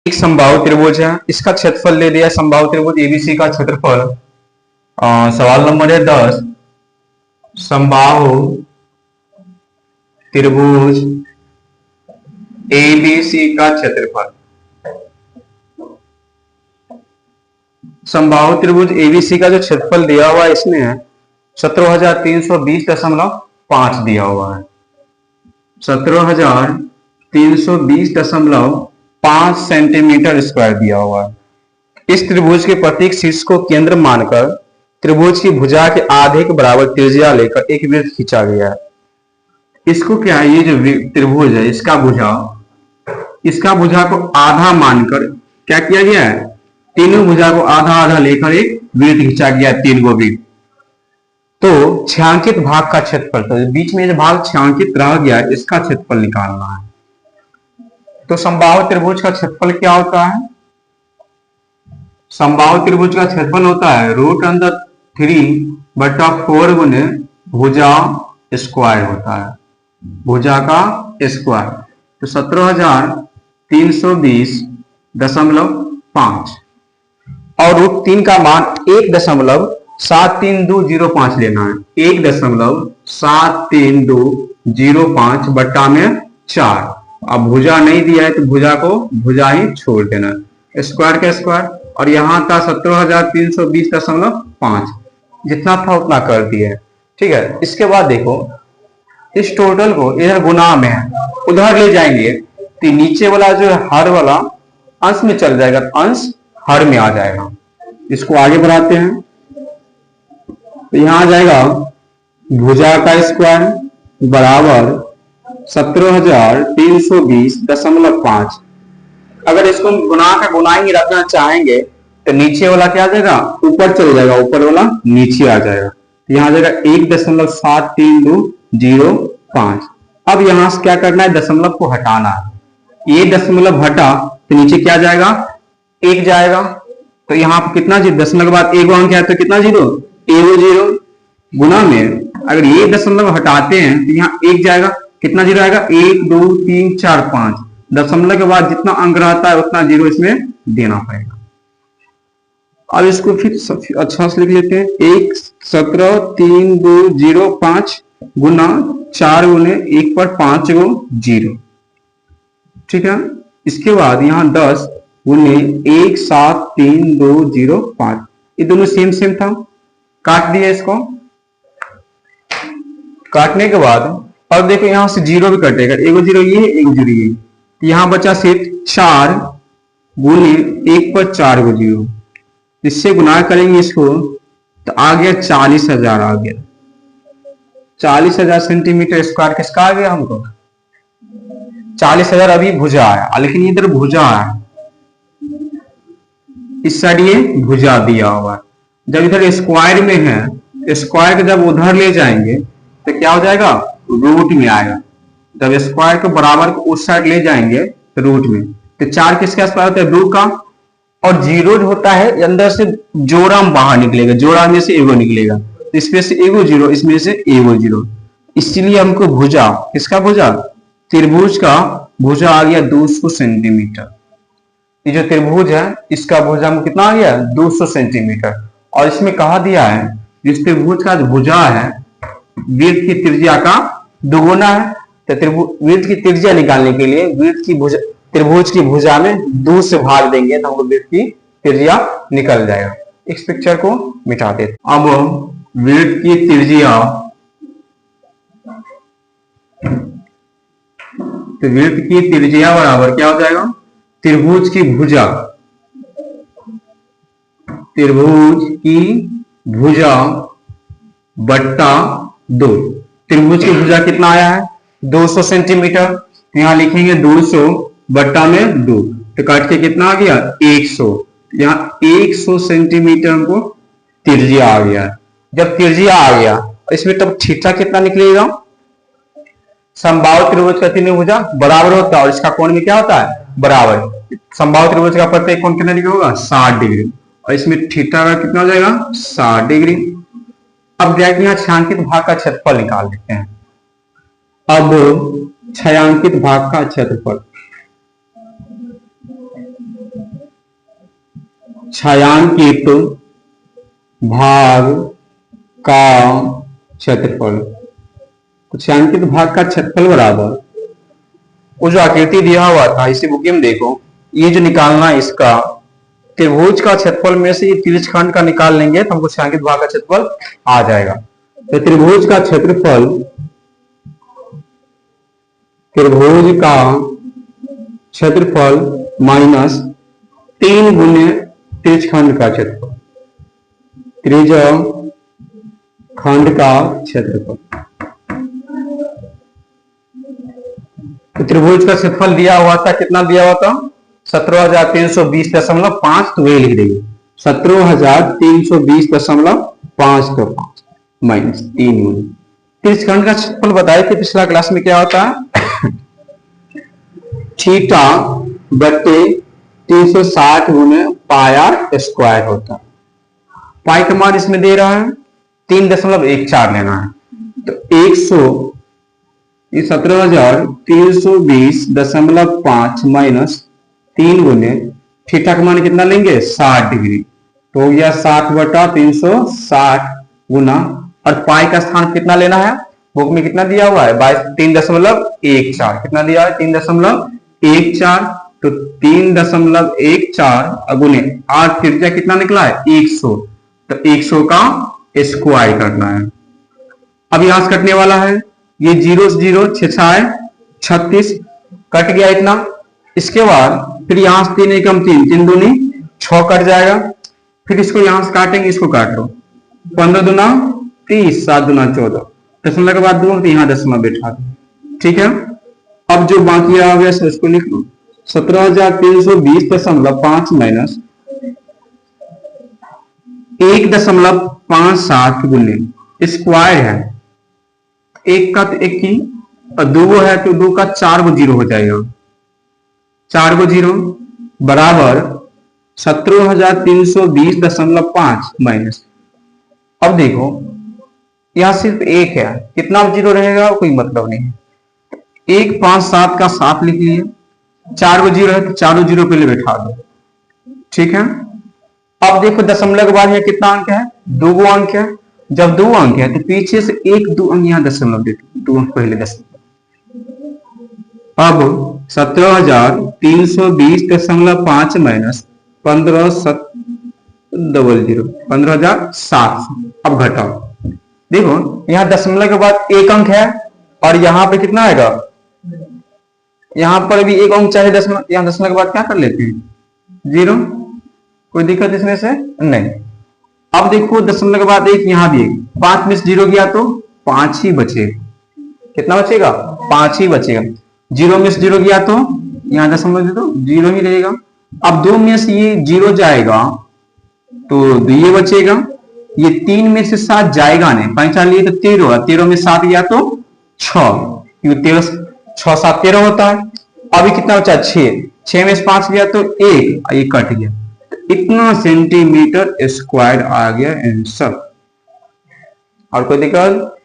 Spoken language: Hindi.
एक समबाहु त्रिभुज है, इसका क्षेत्रफल दे दिया। समबाहु त्रिभुज एबीसी का क्षेत्रफल, सवाल नंबर है 10। समबाहु त्रिभुज एबीसी का क्षेत्रफल। समबाहु त्रिभुज एबीसी का जो क्षेत्रफल दिया हुआ है इसमें 17,320.5 दिया हुआ है। 17,320.5 सेंटीमीटर स्क्वायर दिया हुआ है। इस त्रिभुज के प्रत्येक शीर्ष को केंद्र मानकर त्रिभुज की भुजा के आधे के बराबर त्रिज्या लेकर एक वृत्त खींचा गया है। इसको क्या है, ये जो त्रिभुज है इसका भुजा को आधा मानकर क्या किया गया है, तीनों भुजा को आधा आधा लेकर एक वृत्त खींचा गया है, 3 गो वृत्त। तो छायांकित भाग का क्षेत्रफल, तो बीच में जो भाग छायांकित रह गया है इसका क्षेत्रफल निकालना है। तो समबाहु त्रिभुज का क्षेत्रफल क्या होता है? समबाहु त्रिभुज का क्षेत्रफल होता है √3/4 गुने भुजा स्क्वायर होता है, भुजा का स्क्वायर। तो 17,320.5 और √3 का मान 1.73205 लेना है। 1.73205 बट्टा में 4। अब भुजा नहीं दिया है तो भुजा को भुजा ही छोड़ देना है, स्क्वायर का स्क्वायर। और यहां था 17,320.5, जितना था उतना कर दिया है। ठीक है, इसके बाद देखो इस टोटल को इधर गुना में है, उधर ले जाएंगे तो नीचे वाला जो है हर वाला अंश में चल जाएगा, अंश हर में आ जाएगा। इसको आगे बढ़ाते हैं तो यहां आ जाएगा भुजा का स्क्वायर बराबर 17,320.5। अगर इसको गुना का गुना ही रखना चाहेंगे तो नीचे वाला क्या आ जाएगा, ऊपर चले जाएगा, ऊपर वाला नीचे आ जाएगा। यहां आ जाएगा 1.73205। अब यहां से क्या करना है, दशमलव को हटाना है। ये दशमलव हटा तो नीचे क्या जाएगा, 1 जाएगा। तो यहाँ पर कितना जीरो, दशमलव के बाद एक अंक है तो कितना जीरो, एगो जीरो। गुना में अगर ये दशमलव हटाते हैं तो यहाँ 1 जाएगा, कितना जीरो आएगा, 1 2 3 4 5। दशमलव के बाद जितना अंक रहता है उतना जीरो इसमें देना पड़ेगा। अब इसको फिर अच्छा से लिख लेते हैं, 1.173205 गुना 4 गुने 1 पर 5 गो जीरो। ठीक है, इसके बाद यहाँ 10 गुने 1.73205, ये दोनों सेम सेम था, काट दिया इसको। काटने के बाद अब देखो यहां से जीरो भी कटेगा, एगो जीरो ये, एक जीरो ये, यहां बचा सिर्फ 4 गुने 1 पर 4 गो जीरो। इससे गुना करेंगे इसको तो आ गया 40,000 आ गया। 40,000 सेंटीमीटर स्क्वायर किसका आ गया हमको, 40,000 अभी भुजा आया, लेकिन इधर भुजा आया, इस साइड ये भुजा दिया हुआ है। जब इधर स्क्वायर में है, स्क्वायर को जब उधर ले जाएंगे तो क्या हो जाएगा, रूट में आएगा। जब स्क्वायर के बराबर को उस साइड ले जाएंगे तो रूट में, तो 4 किसके आसपास होता है, रूट का। और जीरो जो होता है अंदर से जोड़ा में बाहर निकलेगा, जोड़ा में से एगो निकलेगा, तो इसमें से एगो जीरो, इसमें से एगो जीरो। इसीलिए हमको भुजा, किसका भुजा, त्रिभुज का भुजा आ गया 200 सेंटीमीटर। ये जो त्रिभुज है इसका भुजा में कितना आ गया, 200 सेंटीमीटर। और इसमें कहा दिया है इस त्रिभुज का जो भुजा है वृत्त की त्रिज्या का दुगुना है। तो वृत्त की त्रिज्या निकालने के लिए त्रिभुज की भुजा में 2 से भाग देंगे तो हमको वृत्त की त्रिज्या निकल जाएगा। इस पिक्चर को मिटा देते। अब वृत्त की त्रिज्या, तो वृत्त की त्रिज्या बराबर क्या हो जाएगा, त्रिभुज की भुजा, त्रिभुज की भुजा बट्टा 2। त्रिभुज की भुजा कितना आया है, 200 सेंटीमीटर। तो यहां लिखेंगे 200 बट्टा में 2, तो काट के कितना आ गया, 100। यहाँ 100 सेंटीमीटर हमको त्रिज्या आ गया। जब त्रिज्या आ गया इसमें तब थीटा कितना निकलेगा, समबाहु त्रिभुज का तीनों भुजा बराबर होता है और इसका कोण में क्या होता है, बराबर। समबाहु त्रिभुज का प्रत्येक कोण कितना डिग्री होगा, 60 डिग्री। और इसमें थीटा का कितना हो जाएगा, 60 डिग्री। अब जाके यहाँ छायांकित भाग का क्षेत्रफल निकाल लेते हैं। अब छायांकित भाग का क्षेत्रफल, छायांकित भाग का क्षेत्रफल। तो छायांकित भाग का क्षेत्रफल बराबर वो जो आकृति दिया हुआ था इसी बुक में देखो, ये जो निकालना है इसका त्रिभुज का क्षेत्रफल में से ये तिरछखंड का निकाल लेंगे तो हमको छायांकित भाग का क्षेत्रफल आ जाएगा। तो त्रिभुज का क्षेत्रफल, त्रिभुज का क्षेत्रफल माइनस 3 गुने त्रिभुजखंड का क्षेत्रफल, त्रिभुजखंड का क्षेत्रफल। तो त्रिभुज का क्षेत्रफल दिया हुआ था, कितना दिया हुआ था 17,320.5, तो वही लिख देंगे 17,320.5 माइनस 3 गुने त्रिभुजखंड का क्षेत्रफल बताए थे पिछला क्लास में, क्या होता है थीटा बटे 360 गुने पाया स्क्वायर होता है। पाई का मान इसमें दे रहा है 3.14 लेना है, तो 17,320.5 माइनस 3 गुने थीटा का मान कितना लेंगे 60 डिग्री, तो हो गया 60/360 गुना, और पाई का स्थान कितना लेना है बुक में कितना दिया हुआ है 3.14, कितना दिया है 3.14, तो 3.14 गुने और त्रिज्या कितना निकला है 100, तो 100 का स्क्वायर करना है। अब यहां से कटने वाला है, ये 0 से 0 36 कट गया इतना। इसके बाद फिर यहां से 3 एकम 3 दूनी 6 कट जाएगा, फिर इसको यहां से काटेंगे, इसको काट लो 15 दूना 30, 7 दूना 14, दशमलव के बाद 2 तो यहां दशमलव बैठा दो, ठीक है। अब जो बाकी आ गया उसको लिख लो 17,320.5 माइनस 1.57 गुने स्क्वायर है, एक का तो एक ही और 2 है तो 2 का 4 गो 0 हो जाएगा, 4 गो 0 बराबर 17,320.5 माइनस। अब देखो यहां सिर्फ एक है, कितना 0 रहेगा कोई मतलब नहीं है, 1 5 7 का 7 लिख लिए, 4 गो 0 है तो 4 0 पहले बैठा दो, ठीक है। अब देखो दशमलव के बाद है कितना अंक है 2 गो अंक है, जब 2 अंक है तो पीछे से 1 2 अंक यहां दशमलव दे दो, 2 अंक पहले दशमलव। अब 17,320.5 माइनस 15,700, अब घटाओ, देखो यहां दशमलव के बाद 1 अंक है और यहां पे कितना आएगा, यहां पर भी 1 अंक चाहिए दशमलव, यहां दशमलव के बाद क्या कर लेते हैं 0, कोई दिक्कत इसमें से नहीं। अब देखो दशमलव के बाद 1 यहां भी 1, 5 में से 0 गया तो 5 ही बचेगा, कितना बचेगा 5 ही बचेगा, 0 में से 0 गया तो यहां दशमलव दे दो 0 ही रहेगा। अब 2 में से ये 0 जाएगा तो 2 ये बचेगा, ये 3 में से 7 जाएगा नहीं, 5 लिए तो 13, 13 में 7 गया तो 6, क्योंकि 13 6 7 13 होता है। अभी कितना बचा 6 में से 5 गया तो 1, ये कट गया, इतना सेंटीमीटर स्क्वायर आ गया आंसर। और कोई दिक्कत